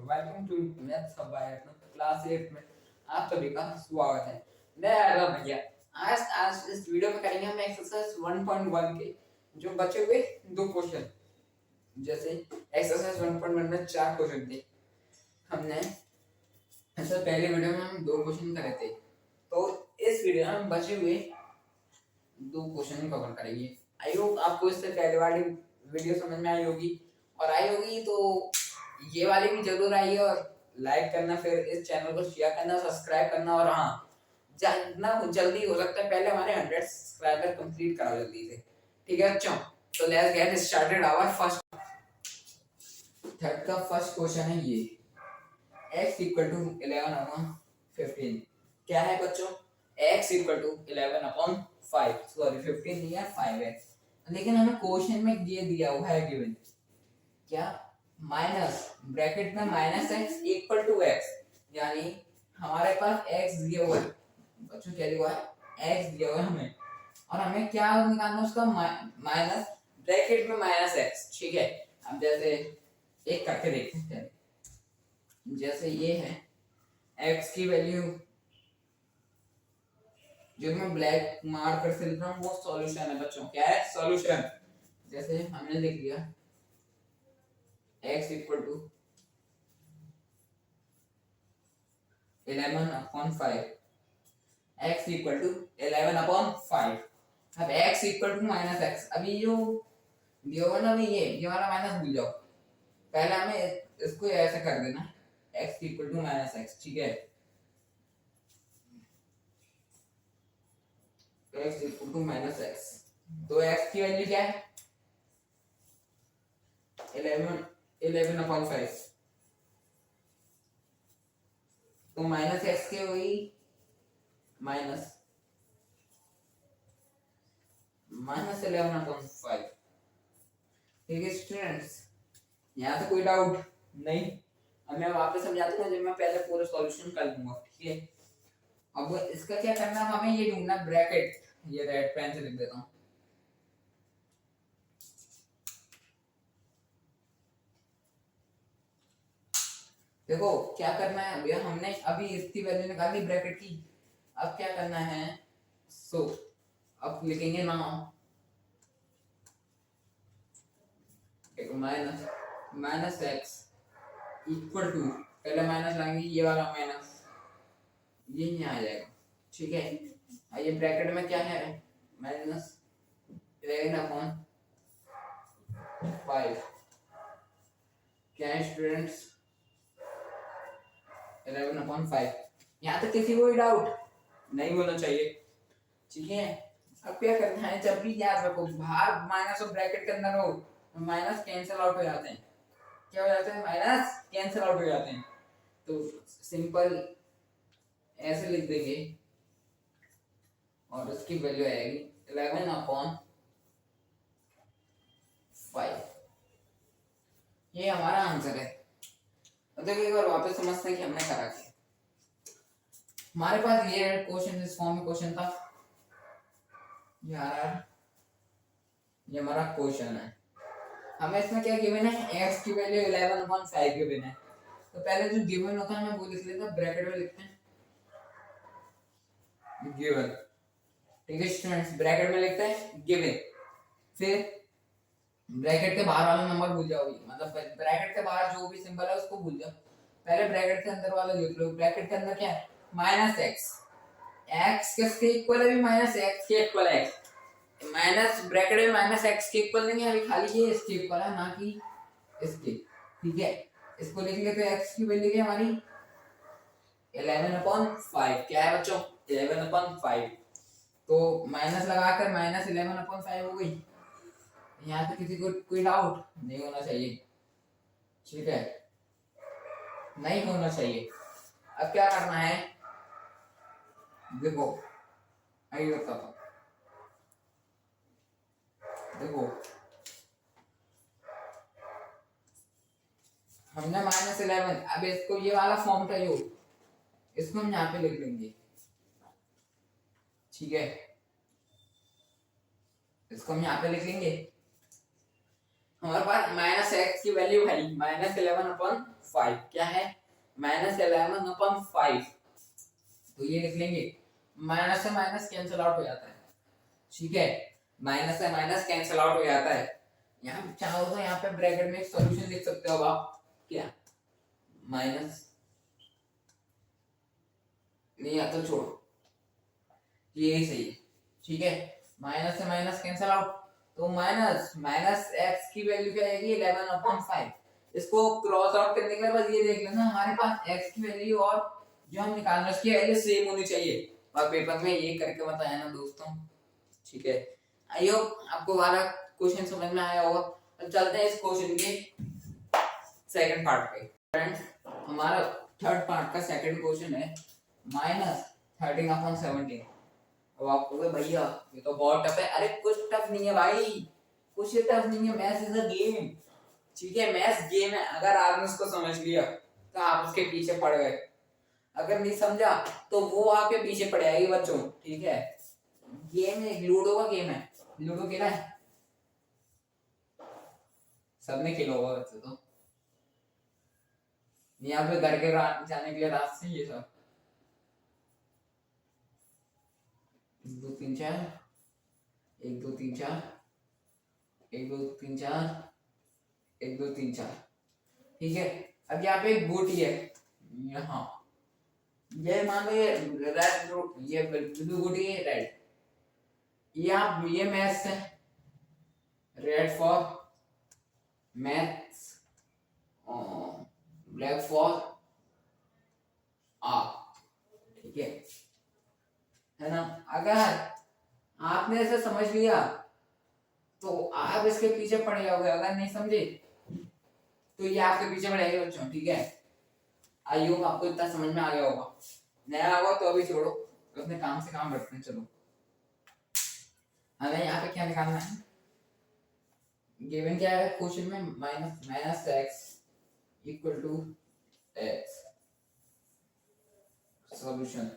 Welcome to maths by class 8 में आप सभी का स्वागत है। मैं आरव भैया। आज इस वीडियो में करेंगे हम एक्सरसाइज 1.1 के जो बचे हुए दो क्वेश्चन। जैसे एक्सरसाइज 1.1 में 4 क्वेश्चन थे, हमने ऐसा पहले वीडियो में हम 2 क्वेश्चन करे थे, तो इस वीडियो में हम बचे हुए 2 क्वेश्चन कवर करेंगे। आई होप आपको इससे पहले वाली वीडियो समझ में आई होगी, और आई होगी तो ये वाली भी जरूर आई और लाइक करना, फिर इस चैनल को शेयर करना, सब्सक्राइब करना, और हाँ जितना जल्दी हो सकता है पहले हमारे 100 सब्सक्राइबर कंप्लीट कराओ जल्दी से, ठीक है बच्चों। तो let's get started our first third का फर्स्ट क्वेश्चन है ये, x इक्वल टू 11/15 क्या है बच्चों? x इक्वल टू 11/5, सॉरी 15 नहीं है 5x, लेकिन हमें क्वेश्चन में ये दिया हुआ है गिवन क्या, माइनस ब्रैकेट में minus x equal to x, यानी हमारे पास x दिया हुआ है बच्चों, क्या दिया हुआ है x दिया हुआ है हमें, और हमें क्या निकालना है उसका माइनस ब्रैकेट में माइनस एक्स, ठीक है। अब जैसे एक करके देखते हैं, जैसे ये है x की वैल्यू जो मैं ब्लैक मार्क कर से लिख रहा हूँ वो सॉल्यूशन है बच्चों, क्या है सॉल्यूशन। जैसे हमने लिख लिया x equal to 11/5, x equal to 11/5। अब x equal to minus x, अभी जो दिया हुआ ना अभी ये वाला माइनस भूल जाओ, पहले हमें इसको ऐसे कर देना x equal to minus x, ठीक है। x equal to minus x, तो x की वैल्यू क्या है 11/5, तो माइनस एक्स के हुई माइनस 11/5, ठीक है स्टूडेंट्स। यहाँ तो कोई डाउट नहीं, अब मैं वापस समझाता हूँ, जब मैं पहले पूरा सॉल्यूशन कर लूंगा, ठीक है। अब इसका क्या करना है, हमें ये ढूंढना ब्रैकेट, ये रेड पेन से लिख देता हूँ। देखो क्या करना है भैया, हमने अभी इसकी वैल्यू निकाली ब्रैकेट की, अब क्या करना है, अब लिखेंगे ना माइनस एक्स इक्वल टू, पहले माइनस लाएंगे, ये वाला माइनस ये यहाँ आ जाएगा, ठीक है। ये ब्रैकेट में क्या है माइनस 11/5, क्या है स्टूडेंट्स 11/5। यहाँ तक किसी को डाउट नहीं होना चाहिए, ठीक है। अब क्या करना है, जब भी याद रखो बाहर माइनस और ब्रैकेट के अंदर हो माइनस कैंसिल आउट हो जाते हैं, क्या हो जाते हैं माइनस कैंसिल आउट हो जाते हैं, तो सिंपल ऐसे लिख देंगे और उसकी वैल्यू आएगी 11/5, ये हमारा आंसर है। तो देखो एक बार वापस समझते हैं कि हमने करा क्या। हमारे पास ये क्वेश्चन इस फॉर्म में क्वेश्चन था यार, ये हमारा क्वेश्चन है, हमें इसमें क्या गिवन है x की वैल्यू 11/5 गिवन है, तो पहले जो गिवन होता है वो लिख लेते हैं, ब्रैकेट में लिखते हैं गिवन, ठीक है स्टूडेंट्स, ब्रैकेट में लिखते हैं गिवन, फिर ब्रैकेट के बाहर वाला नंबर भूल जाओ, मतलब ब्रैकेट के बाहर जो भी सिंबल है उसको भूल जाओ, पहले ब्रैकेट के अंदर वाला लिख लो। ब्रैकेट के अंदर क्या है माइनस एक्स, एक्स किसके इक्वल है, माइनस एक्स के इक्वल है, माइनस ब्रैकेट में माइनस एक्स के इक्वल नहीं है, अभी खाली ये इसके इक्वल है ना कि इसके, ठीक है। इसको लिख लेते हैं, एक्स की वैल्यू क्या हमारी 11/5, क्या है बच्चों 11/5, तो माइनस लगाकर माइनस 11/5 हो गई। यहाँ पे किसी को कोई डाउट नहीं होना चाहिए, ठीक है, नहीं होना चाहिए। अब क्या करना है, देखो आइए बताता हूँ, देखो हमने -11, अब इसको ये वाला फॉर्म था जो, इसको हम यहाँ पे लिख देंगे, ठीक है, इसको हम यहाँ पे लिख लेंगे। हमारे पास माइनस एक्स की वैल्यू है -11/5, 5 क्या है -11/5। तो ये लिख लेंगे, माइनस से माइनस कैंसिल आउट हो जाता है, ठीक है, माइनस से माइनस कैंसिल आउट हो जाता है। यहाँ चाहो तो यहाँ पे ब्रैकेट में एक सॉल्यूशन लिख सकते हो आप, क्या माइनस, नहीं आता तो छोड़ो, ये सही है, ठीक है, माइनस से माइनस कैंसिल आउट, तो माइनस माइनस एक्स की वैल्यू क्या आएगी 11/5। इसको क्रॉस आउट करने के बाद बस ये देख लेना हमारे पास एक्स की वैल्यू और जो हम निकालना उसकी वैल्यू सेम होनी चाहिए, और पेपर में ये करके बताया ना दोस्तों, ठीक है। आई होप आपको वाला क्वेश्चन समझ में आया होगा। अब चलते हैं इस क्वेश्चन के सेकंड पार्ट पे। फ्रेंड्स हमारा थर्ड पार्ट का सेकंड क्वेश्चन है -13/17। अब आप कहोगे भैया ये तो बहुत टफ है, अरे कुछ टफ नहीं है भाई, कुछ टफ नहीं है, मैथ्स इज अ गेम, ठीक है, मैथ्स गेम है। अगर आपने उसको समझ लिया तो आप उसके पीछे पड़ गए, अगर नहीं समझा तो वो आपके पीछे पड़ जाएगी बच्चों, ठीक है। गेम है, लूडो का गेम है, लूडो खेला है सबने, खेला होगा वैसे तो, यहाँ पे घर के जाने के लिए रास्ते ये सब 1 2 3 4 1 2 3 4 1 2 3 4 1 2 3 4, ठीक है। अब यहाँ पे एक बूटी है, यहाँ ये मान लो ये रेड, ये ब्लू बूटी है रेड, यहाँ ये मैथ्स है, red for maths, black for art, ठीक है ना। अगर आपने ऐसे समझ लिया तो आप इसके पीछे पड़ जाओगे, अगर नहीं समझे तो ये आपके पीछे पड़ेगा बच्चों, ठीक है। आई होप आपको इतना समझ में आ गया होगा, नया होगा तो अभी छोड़ो, तो अपने काम से काम बढ़ते हैं। चलो हमें यहाँ पे क्या निकालना है, गिवन क्या है क्वेश्चन में, minus x equal to x, solution.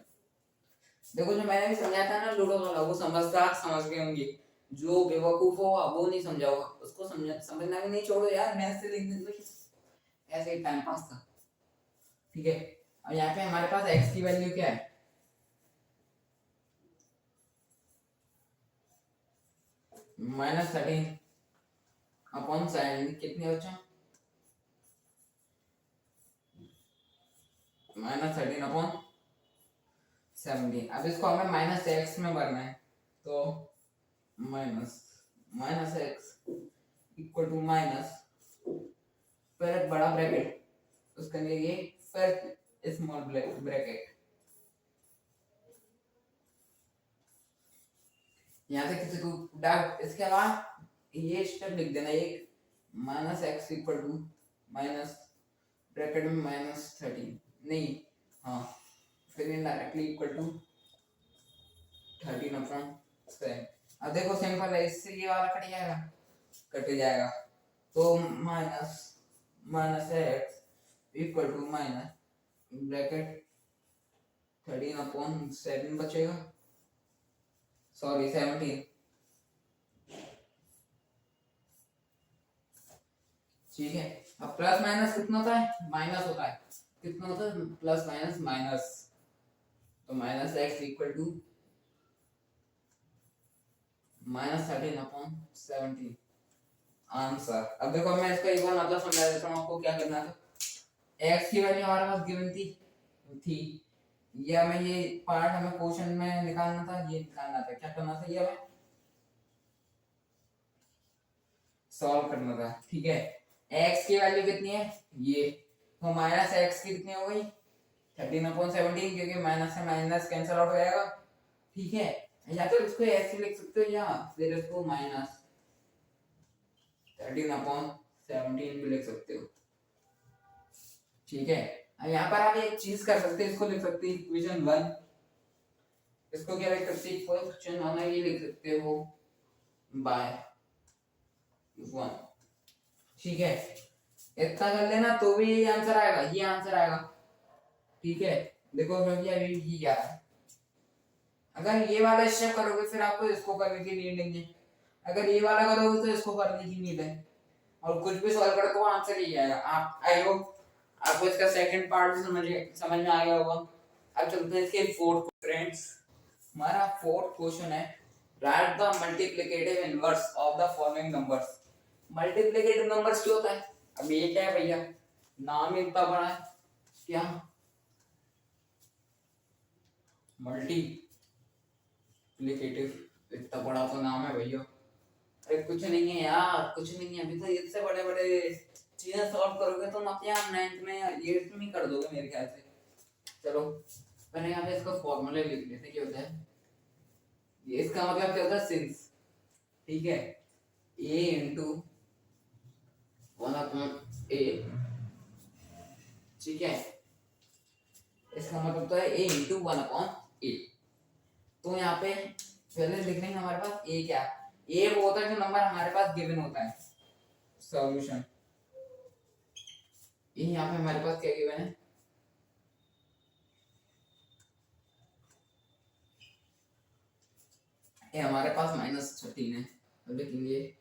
देखो जो मैंने भी समझाया था ना लूडो वाला, वो समझदार समझ गए होंगे, जो बेवकूफ हो वो नहीं समझा होगा, उसको समझना भी नहीं, छोड़ो यार, मैथ्स से लिख दे, ऐसे ही टाइम पास था, ठीक है। अब यहाँ पे हमारे पास x की वैल्यू क्या है, -13/7, कितनी बच्चा, -13/17। अब इसको हमें -x में भरना है, तो minus x equal to minus, फिर एक बड़ा ब्रैकेट, उसके लिए ये फिर स्मॉल ब्रैकेट, यहाँ से किसी को डाउट, इसके बाद ये स्टेप लिख देना, एक -x equal to minus bracket में -13, नहीं हाँ, फिर इनडायरेक्टली इक्वल टू 13/7। अब देखो सिंपल है, इससे ये वाला कट जाएगा, तो minus x equal to minus bracket 13/7 बचेगा, सॉरी 17, ठीक है। अब प्लस माइनस कितना होता है, माइनस होता है, कितना होता है प्लस माइनस माइनस, तो minus x equal to -13/17 answer. अब देखो मैं इसका एक बार मतलब समझा देता हूँ आपको, क्या करना था, x की वैल्यू हमारे पास गिवन थी, ये हमें ये पार्ट हमें क्वेश्चन में निकालना था, ये निकालना था, क्या करना था, ये हमें सॉल्व करना था, ठीक है। x की वैल्यू कितनी है ये, तो माइनस एक्स की कितनी हो गई 13/17, क्योंकि माइनस से माइनस कैंसिल आउट हो जाएगा, ठीक है। या तो इसको ऐसे लिख सकते हो, या फिर इसको -13/17 भी लिख सकते हो, ठीक है। अब यहाँ पर आप एक चीज कर सकते हैं, इसको लिख सकते हैं इक्वेशन 1, इसको क्या लिख सकते हैं, इक्वेशन 1 ये लिख सकते हो बाय 1, ठीक है। इतना कर लेना तो भी ये आंसर आएगा, ये आंसर आएगा, ठीक है। देखो क्योंकि अभी ये क्या है, अगर ये वाला स्टेप करोगे फिर आपको इसको करने की नीड नहीं है, अगर ये वाला करोगे तो इसको करने की नीड है, और कुछ भी सॉल्व करो तो आंसर यही आएगा। आप आई होप आपको इसका सेकंड पार्ट भी समझ में आ गया होगा। अब चलते हैं इसके फोर्थ। फ्रेंड्स, हमारा फोर्थ क्वेश्चन है, right the multiplicative inverse of the following numbers. Multiplicative numbers क्या होता है? अब ये क्या है भैया, नाम ही इतना बड़ा है, क्या मल्टीप्लिकेटिव, इतना बड़ा तो नाम है भैया। अरे कुछ नहीं है यार, कुछ नहीं है, अभी तो इससे बड़े बड़े चीजें सॉल्व करोगे तुम अपने आप 9th में या 8th में कर दोगे मेरे ख्याल से। चलो पहले यहाँ पे इसका फॉर्मूला लिख लेते, क्या होता है ये, इसका मतलब क्या होता है, सिंस, ठीक है, a इंटू 1/a, ठीक है, इसका मतलब होता है a इंटू 1/a। तो यहाँ पे पहले लिख लेंगे हमारे पास a क्या, a वो होता है जो नंबर हमारे पास गिवन होता है, सॉल्यूशन। ये यहाँ पे हमारे पास क्या गिवन है, ये हमारे पास -13 है। अब लिखेंगे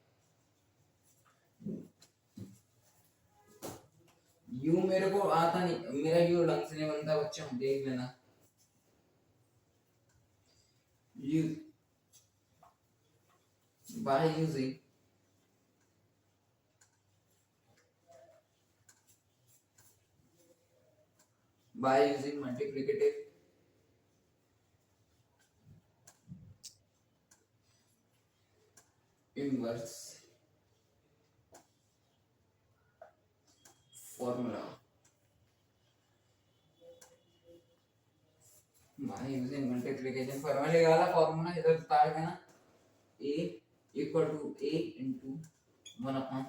यू, मेरे को आता नहीं, मेरा यू ढंग से नहीं बनता बच्चों, देख लेना। You by using multiplicative inverse formula, by using multiplication formula वाला फॉर्मूला इधर उतार देना, a equal to a into 1/a।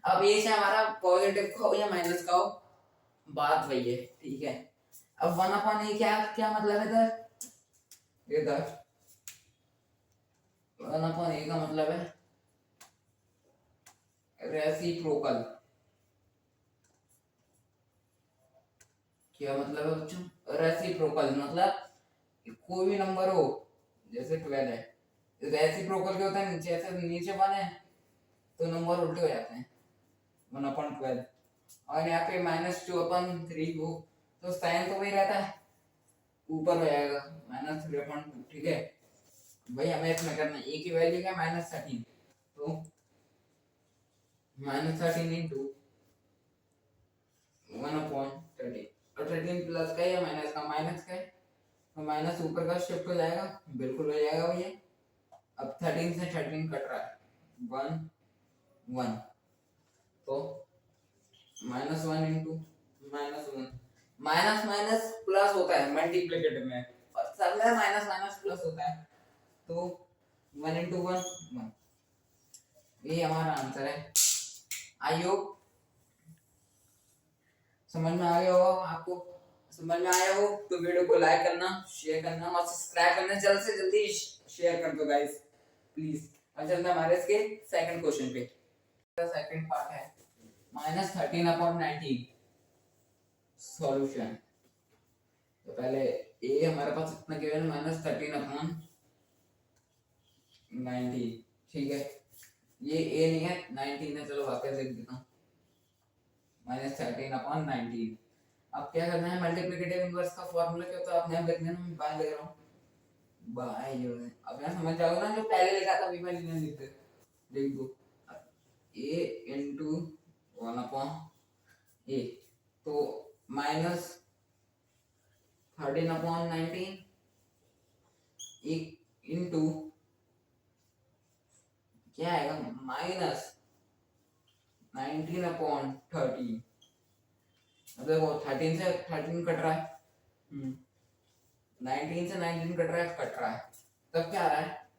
अब ये से हमारा पॉजिटिव का हो या माइनस का हो, बात वही है, ठीक है। अब 1/a क्या क्या मतलब है इधर, इधर 1/a का मतलब है रेसिप्रोकल। क्या मतलब है बच्चों, रेसिप्रोकल मतलब कोई भी नंबर हो, जैसे 12 है, रेसिप्रोकल क्या होता है, नीचे ऐसे नीचे 1 है तो नंबर उल्टे हो जाते हैं, 1/12। और यहाँ पे -2/3 हो तो साइन तो वही रहता है, ऊपर हो जाएगा -3/2, ठीक है भाई। हमें इसमें करना है a की वैल्यू क्या, -13, तो -13 इंटू 1/13, और 13 प्लस का या माइनस का, माइनस का है तो माइनस ऊपर का शिफ्ट हो जाएगा, बिल्कुल हो जाएगा भैया। अब 13 से 13 कट रहा है, 1 1, तो -1 इंटू -1, माइनस माइनस प्लस होता है मल्टीप्लिकेटिव में, और सब में माइनस माइनस प्लस होता है, तो 1 इंटू 1 1, ये हमारा आंसर है। आई होप समझ में आ गया होगा, आपको समझ में आया हो तो वीडियो को लाइक करना, शेयर करना और सब्सक्राइब करना, जल्द से जल्दी शेयर कर दो गाइस प्लीज। अब चलते हैं हमारे इसके सेकंड क्वेश्चन पे। सेकंड पार्ट है -13/19 सॉल्यूशन। तो पहले ए हमारे पास इतना गिवन है -13/19, ठीक है, ये ए नहीं है 19 है, चलो वापस लिख देता हूँ -13/19। अब क्या करना है, मल्टीप्लिकेटिव इनवर्स का फार्मूला क्या होता है, आपने अब लिखना है, मैं बाय ले रहा हूँ बाय, ये अब यहाँ समझ जाओगे ना, जो पहले लिखा था अभी मैं लिख दो a इंटू 1/a, तो -13/19 इंटू क्या आएगा, -19/13। देखो 13 से 13 कट रहा है, 19 से 19 कट रहा है, तब क्या आ रहा है,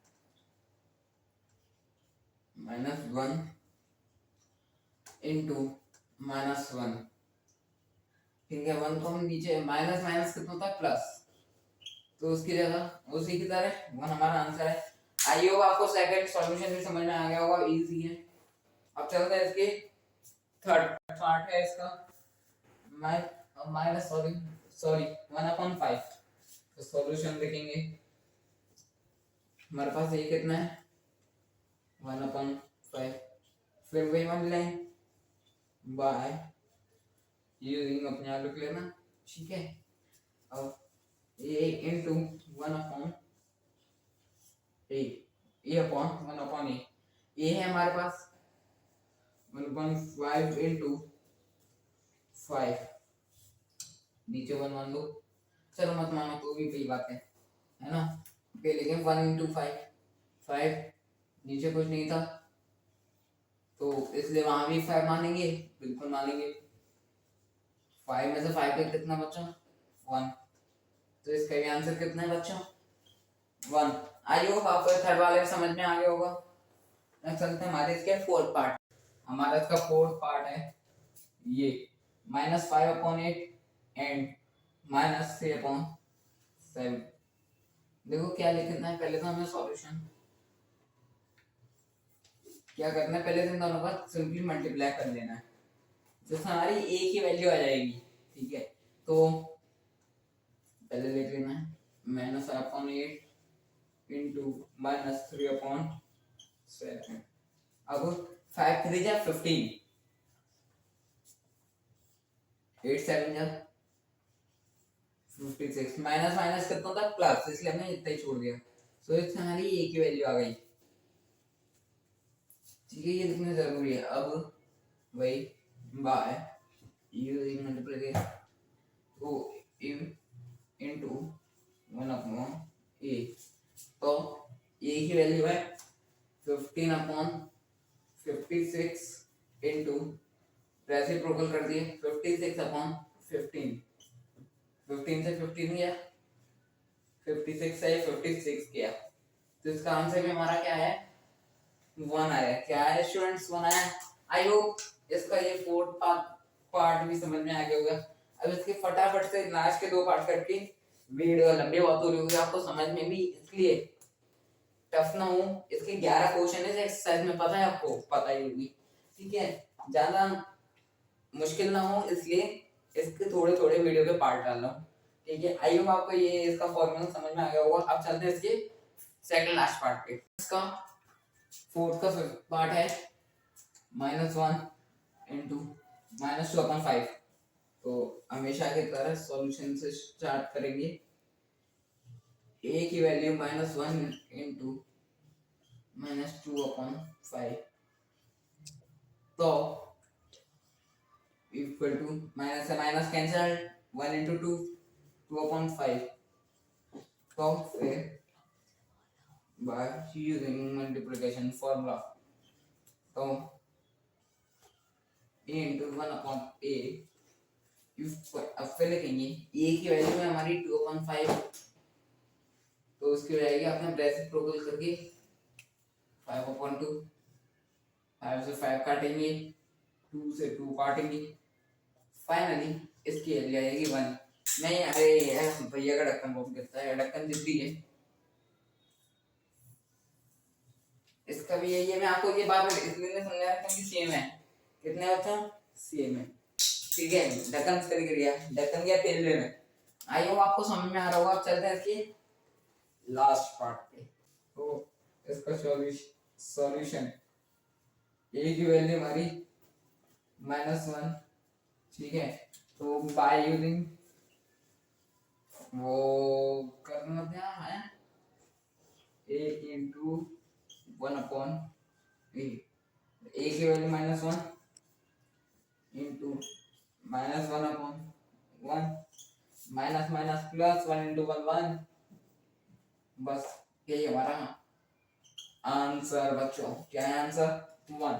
-1 इंटू -1, ठीक है। 1 को हम नीचे, माइनस माइनस कितना होता है, प्लस, तो उसकी जगह उसी की तरह 1 हमारा आंसर है। आई होप आपको सेकंड सॉल्यूशन भी समझ में आ गया होगा, इजी है। अब चलते हैं इसके थर्ड पार्ट है इसका, माइनस सॉरी सॉरी 1/5। तो सॉल्यूशन देखेंगे, हमारे पास ये कितना है 1/5, फिर वही मान लें बाय यूजिंग अपने आप लिख लेना, ठीक है। अब ए इंटू 1 अपॉन ए अपॉन 1 अपॉन ए है हमारे पास 1.5 इंटू 5, नीचे 1 मान लो, चलो मत मानो तो भी कोई बात है ना। पे लेकिन 1 इंटू 5 नीचे कुछ नहीं था तो इसलिए वहां भी 5 मानेंगे, बिल्कुल मानेंगे। 5 में से 5 पे कितना बचा 1, तो इसका भी आंसर कितना है बच्चों 1। आई होप आपको थर्ड वाले समझ में आ गया होगा। चलते हैं हमारे इसके फोर्थ पार्ट। हमारा इसका फोर्थ पार्ट है ये -5/8 एंड -3/7। देखो क्या लिखना है, पहले तो हमें सॉल्यूशन क्या करना है, पहले तो इन दोनों का सिंपली मल्टीप्लाई कर लेना है, जिससे हमारी एक ही वैल्यू आ जाएगी, ठीक है। तो पहले लिख लेना है -5/8 इंटू -3/7। अब 5 3 जा 15, 8 7 जा 56, माइनस माइनस कितना था प्लस, इसलिए हमने इतना ही छोड़ दिया। सो इससे हमारी एक ही वैल्यू आ गई, ठीक है। ये लिखना जरूरी है। अब वही बाय यूजिंग मल्टीप्लिकेशन तो इनटू 1/a, तो ए की वैल्यू है 15/56 इंटू रेसिप्रोकल कर दिए 56/15, 15 से 15 गया, 56 से 56 गया, तो इसका आंसर भी हमारा क्या है 1 आया। क्या है स्टूडेंट्स 1 आया। आई होप इसका ये फोर्थ पार्ट भी समझ में आ गया होगा। अब इसके फटाफट से लास्ट के 2 पार्ट करके वीडियो लंबी बहुत हो रही होगी, आपको समझ में भी इसलिए टफ ना हो। इसके 11 क्वेश्चन है एक्सरसाइज में, पता है आपको, पता ही होगी, ठीक है। ज्यादा मुश्किल ना हो इसलिए इसके थोड़े थोड़े वीडियो के पार्ट डाल रहा हूँ, ठीक है। आई होप आपको ये इसका फॉर्मूला समझ में आ गया होगा। अब चलते हैं इसके सेकंड लास्ट पार्ट पे। इसका फोर्थ का पार्ट है -1 इंटू -2/5। तो हमेशा की तरह सॉल्यूशन से स्टार्ट करेंगे। a की वैल्यू -1 इंटू -2/5, तो इक्वल टू माइनस से माइनस कैंसिल, 1 इंटू 2 2/5, तो फिर by using multiplication formula, तो a into 1/a, अब फिर लिखेंगे a की वैल्यू है हमारी 2/5, तो उसकी हो जाएगी अपने रेसिप्रोकल करके 5/2, 5 से 5 काटेंगे, 2 से 2 काटेंगे, फाइनली इसकी वैल्यू आएगी 1। मैं अरे भैया का ढक्कन बहुत गिरता है, ढक्कन जिद्दी है। इसका भी यही है, मैं आपको ये बात इसलिए नहीं समझा रहा क्योंकि सेम है। कितने बच्चों सेम है, ठीक है। ढक्कन फिर गिर गया, ढक्कन गया तेल लेने। आई होप आपको समझ में आ रहा होगा। अब चलते हैं इसके लास्ट पार्ट पे। तो इसका सॉल्यूशन ए की वैल्यू हमारी -1, ठीक है। तो बाय यूजिंग वो करना क्या है a इंटू 1/a, a की value -1 into -1/1, minus minus plus 1 into 1 1, बस यही हमारा आंसर बच्चों। क्या है आंसर 1।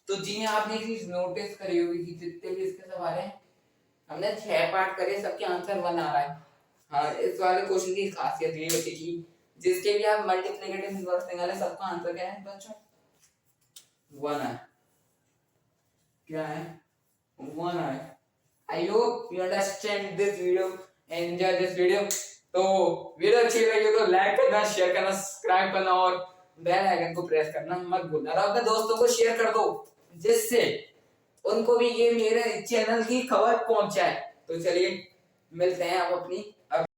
तो जी आपने एक चीज नोटिस करी होगी कि जितने भी इसके सवाल हैं हमने 6 पार्ट करे, सबके आंसर 1 आ रहा है। हाँ, इस वाले क्वेश्चन की खासियत ये होती है कि जिसके भी आप मल्टीप्लिकेटिव इनवर्स निकालें सबका आंसर क्या है बच्चों 1 है। क्या है 1 है। I hope you understand this video and enjoy this video. तो वीडियो अच्छी लगी तो लाइक करना, शेयर करना, सब्सक्राइब करना और बेल आइकन को प्रेस करना मत भूलना। और अपने दोस्तों को शेयर कर दो जिससे उनको भी ये मेरे चैनल की खबर पहुंच जाए। तो चलिए मिलते हैं आप अपनी